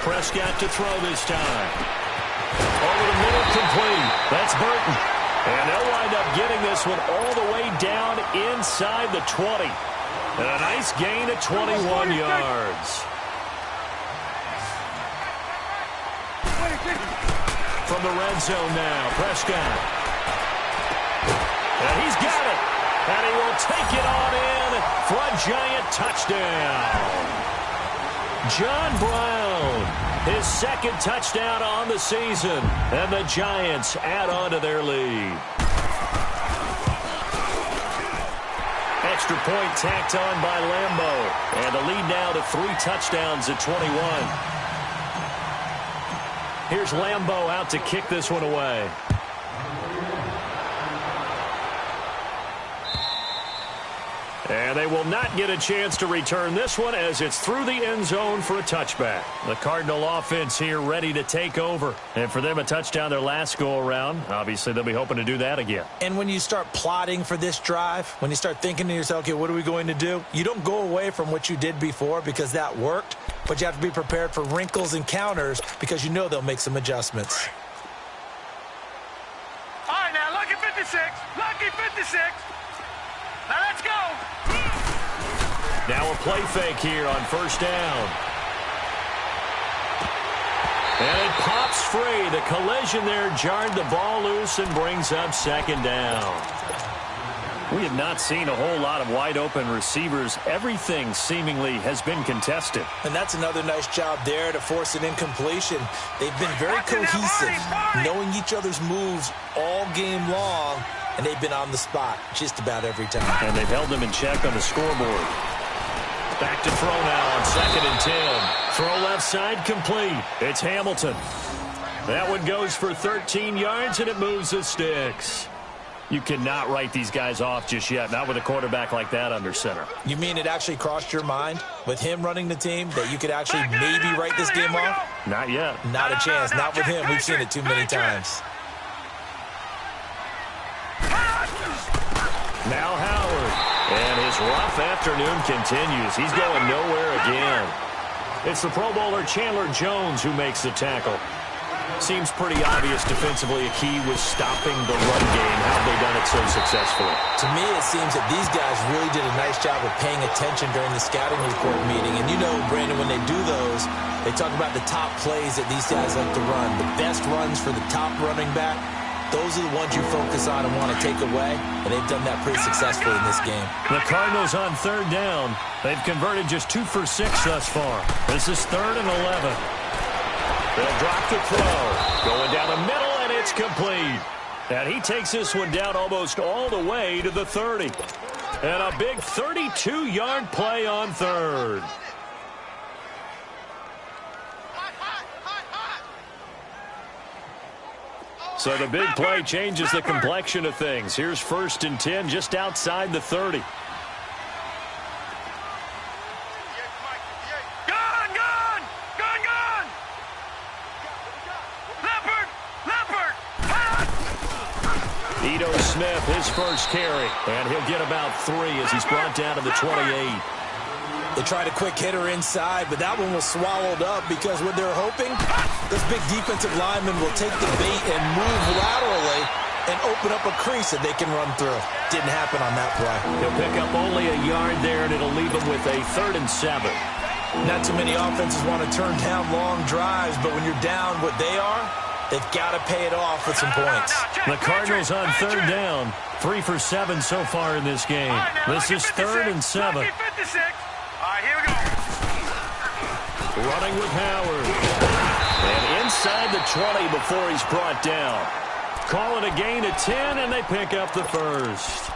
Prescott to throw this time. Over the middle, complete. That's Burton. And they'll wind up getting this one all the way down inside the 20. And a nice gain of 21 yards. From the red zone now, Prescott. And he's got it. And he will take it on in for a giant touchdown. John Brown, his 2nd touchdown on the season. And the Giants add on to their lead. Extra point tacked on by Lambeau. And the lead now to 3 touchdowns at 21. Here's Lambeau out to kick this one away. And they will not get a chance to return this one as it's through the end zone for a touchback. The Cardinal offense here ready to take over. And for them, a touchdown their last go-around. Obviously, they'll be hoping to do that again. And when you start plotting for this drive, when you start thinking to yourself, okay, what are we going to do? You don't go away from what you did before because that worked. But you have to be prepared for wrinkles and counters because you know they'll make some adjustments. All right, now, lucky 56. Lucky 56. Now, let's go. Now a play fake here on 1st down. And it pops free. The collision there jarred the ball loose and brings up 2nd down. We have not seen a whole lot of wide-open receivers. Everything seemingly has been contested. And that's another nice job there to force an incompletion. They've been very cohesive, knowing each other's moves all game long, and they've been on the spot just about every time. And they've held them in check on the scoreboard. Back to throw now on 2nd and 10. Throw left side complete. It's Hamilton. That one goes for 13 yards, and it moves the sticks. You cannot write these guys off just yet, not with a quarterback like that under center. You mean it actually crossed your mind with him running the team that you could actually maybe write this game off? Not yet. Not a chance. Not with him. We've seen it too many times. Now Howard. And his rough afternoon continues. He's going nowhere again. It's the Pro Bowler Chandler Jones who makes the tackle. Seems pretty obvious defensively a key was stopping the run game. How have they done it so successfully? To me, it seems that these guys really did a nice job of paying attention during the scouting report meeting. And you know, Brandon, when they do those, they talk about the top plays that these guys like to run. The best runs for the top running back, those are the ones you focus on and want to take away. And they've done that pretty successfully in this game. The Cardinals on 3rd down. They've converted just 2 for 6 thus far. This is 3rd and 11. They'll drop the throw. Going down the middle, and it's complete. And he takes this one down almost all the way to the 30. And a big 32-yard play on 3rd. So the big play changes the complexion of things. Here's 1st and 10 just outside the 30. Smith, his first carry, and he'll get about 3 as he's brought down to the 28. They tried a quick hitter inside, but that one was swallowed up because what they're hoping, this big defensive lineman will take the bait and move laterally and open up a crease that they can run through. Didn't happen on that play. He'll pick up only a yard there, and it'll leave him with a 3rd and 7. Not too many offenses want to turn down long drives, but when you're down what they are, they've got to pay it off with some points. The Cardinals on 3rd down. 3 for 7 so far in this game. This is 3rd and 7. All right, here we go. Running with Howard. And inside the 20 before he's brought down. Call it a gain of 10, and they pick up the first.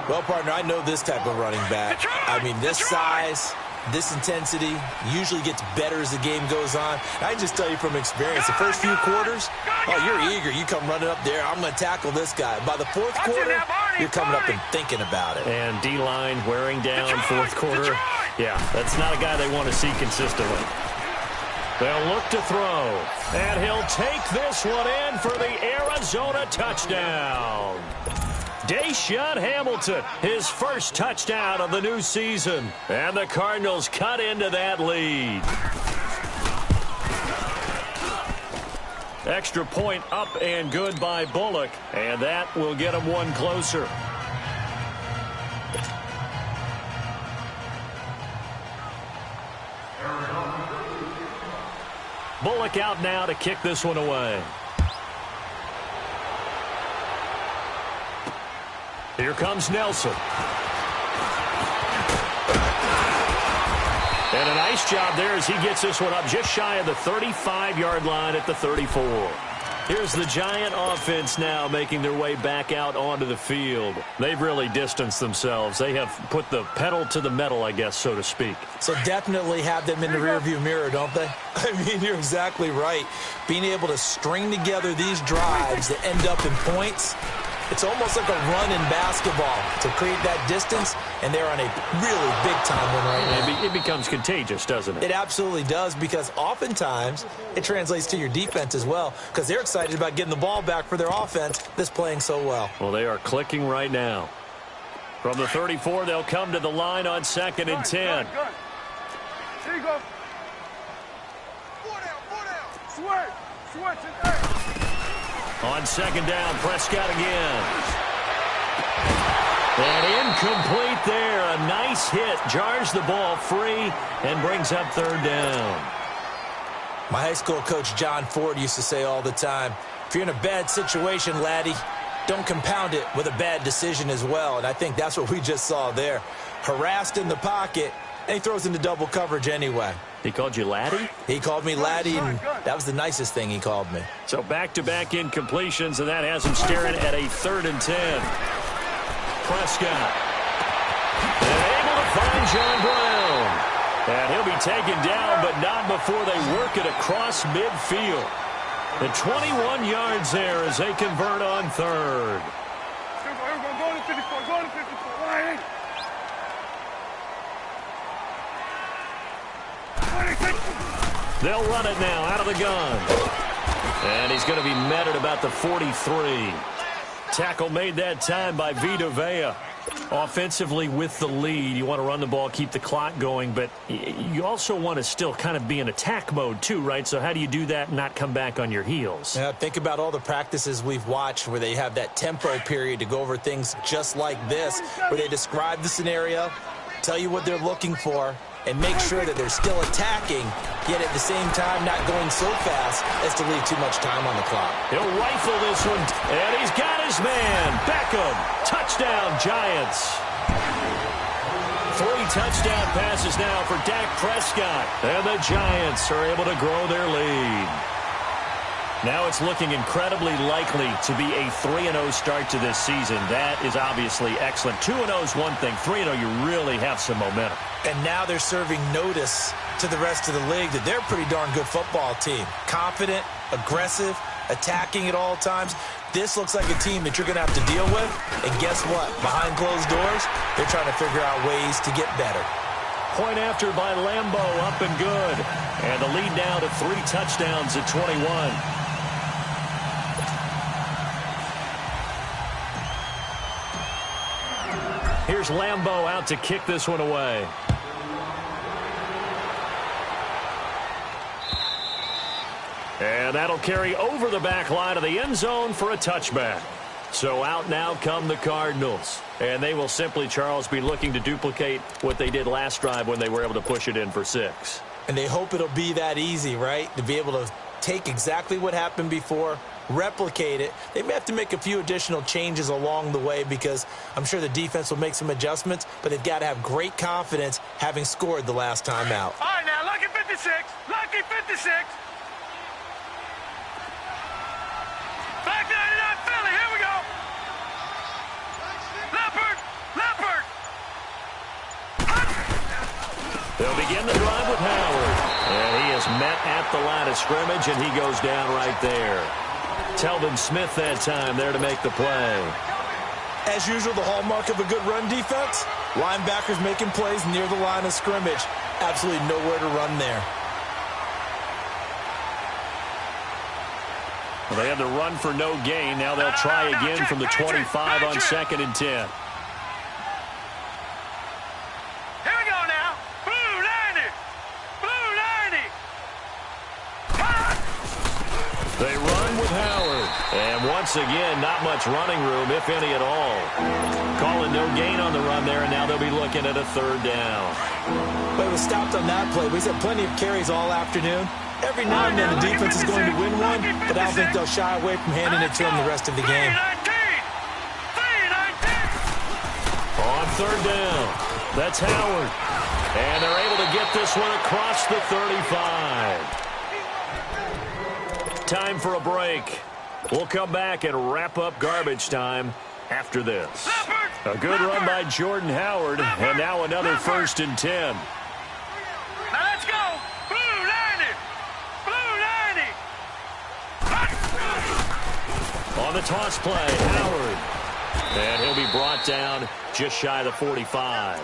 Well, partner, I know this type of running back. I mean, this size, This intensity usually gets better as the game goes on. I just tell you from experience, the first few quarters, you're eager. You come running up there, I'm going to tackle this guy. By the fourth quarter, you're coming up and thinking about it. And D-line wearing down fourth quarter. Yeah, that's not a guy they want to see consistently. They'll look to throw. And he'll take this one in for the Arizona touchdown. Deshaun Hamilton, his first touchdown of the new season. And the Cardinals cut into that lead. Extra point up and good by Bullock. And that will get him one closer. Bullock out now to kick this one away. Here comes Nelson. And a nice job there as he gets this one up just shy of the 35-yard line at the 34. Here's the Giant offense now making their way back out onto the field. They've really distanced themselves. They have put the pedal to the metal, I guess, so to speak. So definitely have them in the rearview mirror, don't they? I mean, you're exactly right. Being able to string together these drives that end up in points, it's almost like a run in basketball to create that distance, and they're on a really big-time one right now. It becomes contagious, doesn't it? It absolutely does, because oftentimes it translates to your defense as well, because they're excited about getting the ball back for their offense that's playing so well. Well, they are clicking right now. From the 34, they'll come to the line on 2nd and 10. Here you go. 4 down. Switch it there. On 2nd down, Prescott again. And incomplete there. A nice hit. Jars the ball free and brings up 3rd down. My high school coach, John Ford, used to say all the time, if you're in a bad situation, laddie, don't compound it with a bad decision as well. And I think that's what we just saw there. Harassed in the pocket, and he throws into double coverage anyway. He called you laddie? He called me laddie, and that was the nicest thing he called me. So back-to-back incompletions, and that has him staring at a 3rd and 10. Prescott. And able to find John Brown. And he'll be taken down, but not before they work it across midfield. The 21 yards there as they convert on 3rd. Go to 54. Go to 54. Right. They'll run it now out of the gun. And he's going to be met at about the 43. Tackle made that time by Vita Vea. Offensively with the lead, you want to run the ball, keep the clock going, but you also want to still kind of be in attack mode too, right? So how do you do that and not come back on your heels? Yeah, think about all the practices we've watched where they have that tempo period to go over things just like this, where they describe the scenario, tell you what they're looking for, and make sure that they're still attacking, yet at the same time not going so fast as to leave too much time on the clock. He'll rifle this one, and he's got his man. Beckham, touchdown Giants. 3 touchdown passes now for Dak Prescott, and the Giants are able to grow their lead. Now it's looking incredibly likely to be a 3-0 start to this season. That is obviously excellent. 2-0 is one thing. 3-0, you really have some momentum. And now they're serving notice to the rest of the league that they're a pretty darn good football team. Confident, aggressive, attacking at all times. This looks like a team that you're going to have to deal with. And guess what? Behind closed doors, they're trying to figure out ways to get better. Point after by Lambeau, up and good. And the lead now to 3 touchdowns at 21. Here's Lambeau out to kick this one away. And that'll carry over the back line of the end zone for a touchback. So out now come the Cardinals. And they will simply, Charles, be looking to duplicate what they did last drive when they were able to push it in for 6. And they hope it'll be that easy, right? To be able to take exactly what happened before, replicate it. They may have to make a few additional changes along the way because I'm sure the defense will make some adjustments, but they've got to have great confidence having scored the last time out. All right, now, lucky 56. Lucky 56. Back 99 Philly. Here we go. Leopard. Leopard. They'll begin the drive with Howard. And he is met at the line of scrimmage, and he goes down right there. Telvin Smith that time there to make the play. As usual, the hallmark of a good run defense, linebackers making plays near the line of scrimmage. Absolutely nowhere to run there. Well, they had the run for no gain. Now they'll try again from the 25 on 2nd and 10. Here we go now. Blue 90. Blue 90. They run with Howard. And once again, not much running room, if any at all. Calling no gain on the run there, and now they'll be looking at a 3rd down. But it was stopped on that play. We've had plenty of carries all afternoon. Every now and then the defense is going to win one, but I don't think they'll shy away from handing it to them the rest of the game. On 3rd down, that's Howard. And they're able to get this one across the 35. Time for a break. We'll come back and wrap up garbage time after this. A good run by Jordan Howard, and now another 1st and 10. Now let's go. Blue 90. Blue 90. On the toss play, Howard. And he'll be brought down just shy of the 45.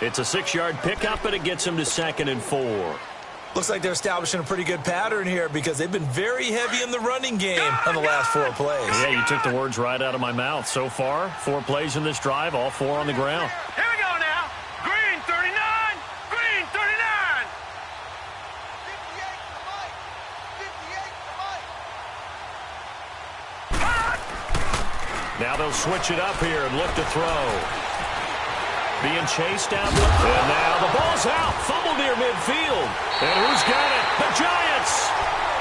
It's a 6-yard pickup, and it gets him to 2nd and 4. Looks like they're establishing a pretty good pattern here because they've been very heavy in the running game on the last 4 plays. Yeah, you took the words right out of my mouth. So far, 4 plays in this drive, all 4 on the ground. Here we go now. Green 39. Green 39. 58 Now they'll switch it up here and look to throw. Being chased down the field. And now the ball's out. Fumble near midfield. And who's got it? The Giants.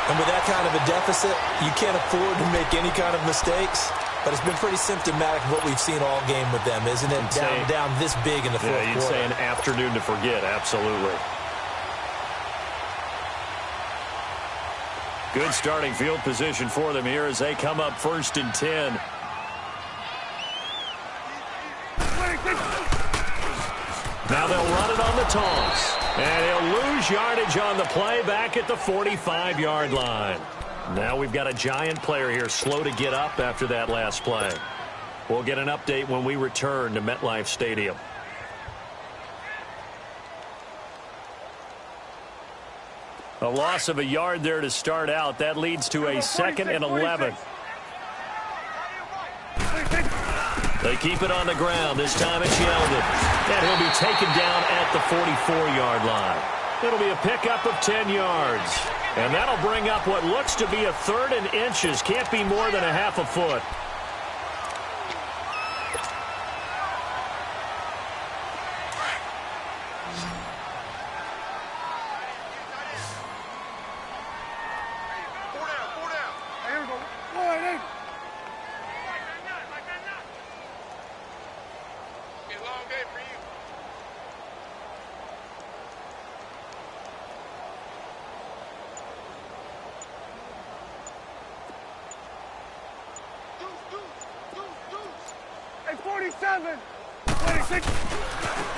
And with that kind of a deficit, you can't afford to make any kind of mistakes. But it's been pretty symptomatic of what we've seen all game with them, isn't it? Down this big in the fourth quarter. You'd say an afternoon to forget. Absolutely. Good starting field position for them here as they come up 1st and 10. Now they'll run it on the toss. And he'll lose yardage on the play back at the 45-yard line. Now we've got a Giant player here slow to get up after that last play. We'll get an update when we return to MetLife Stadium. A loss of a yard there to start out. That leads to a 2nd and 11. They keep it on the ground. This time it's Yeldon. And he'll be taken down at the 44-yard line. It'll be a pickup of 10 yards. And that'll bring up what looks to be a 3rd and inches. Can't be more than a half a foot.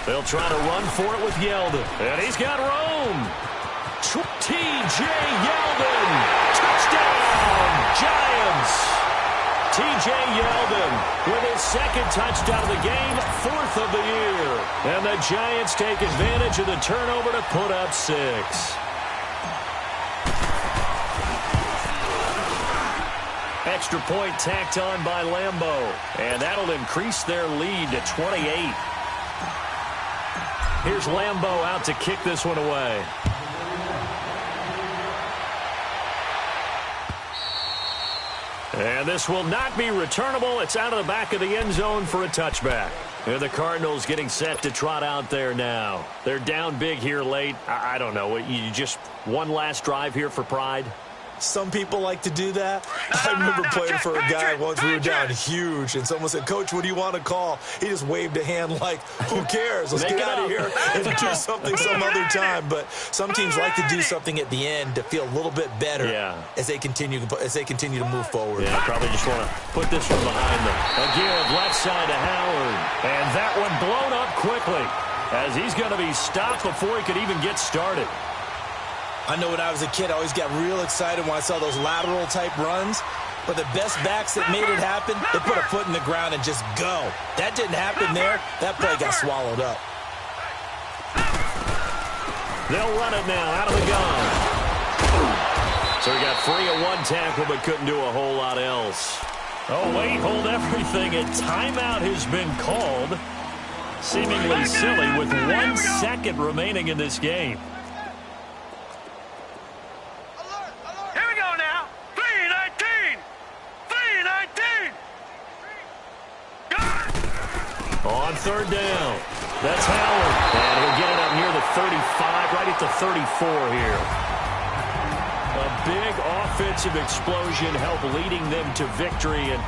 They'll try to run for it with Yeldon. And he's got room. T.J. Yeldon. Touchdown, Giants. T.J. Yeldon with his 2nd touchdown of the game, 4th of the year. And the Giants take advantage of the turnover to put up 6. Extra point tacked on by Lambeau. And that'll increase their lead to 28. Here's Lambeau out to kick this one away. And this will not be returnable. It's out of the back of the end zone for a touchback. And the Cardinals getting set to trot out there now. They're down big here late. I don't know. You just one last drive here for pride? Some people like to do that. I remember playing for a guy once. We were down huge, and someone said, "Coach, what do you want to call?" He just waved a hand like, "Who cares? Let's get out of here and do something some other time." But some teams like to do something at the end to feel a little bit better as they continue to move forward. Yeah, probably just want to put this one behind them. A give left side to Howard, and that one blown up quickly. as he's going to be stopped before he could even get started. I know when I was a kid, I always got real excited when I saw those lateral-type runs. But the best backs that made it happen, they put a foot in the ground and just go. That didn't happen there. That play got swallowed up. They'll run it now out of the gun. So he got free of one tackle but couldn't do a whole lot else. Oh, wait, hold everything. A timeout has been called. Seemingly silly with 1 second remaining in this game. Here we go now. 3-19. 3-19. On third down. That's Howard. And he'll get it up near the 35, right at the 34 here. A big offensive explosion helped leading them to victory. And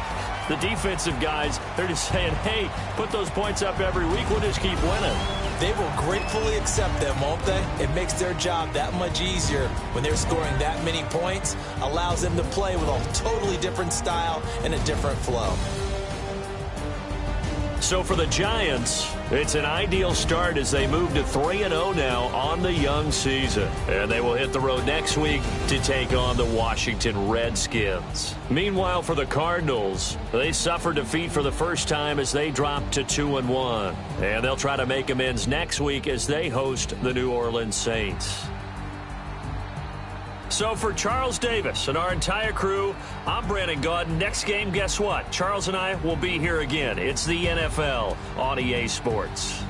the defensive guys, they're just saying, hey, put those points up every week. We'll just keep winning. They will gratefully accept them, won't they? It makes their job that much easier when they're scoring that many points. Allows them to play with a totally different style and a different flow. So for the Giants, it's an ideal start as they move to 3-0 now on the young season. And they will hit the road next week to take on the Washington Redskins. Meanwhile, for the Cardinals, they suffered defeat for the first time as they dropped to 2-1. And they'll try to make amends next week as they host the New Orleans Saints. So for Charles Davis and our entire crew, I'm Brandon Gaudin. Next game, guess what? Charles and I will be here again. It's the NFL on EA Sports.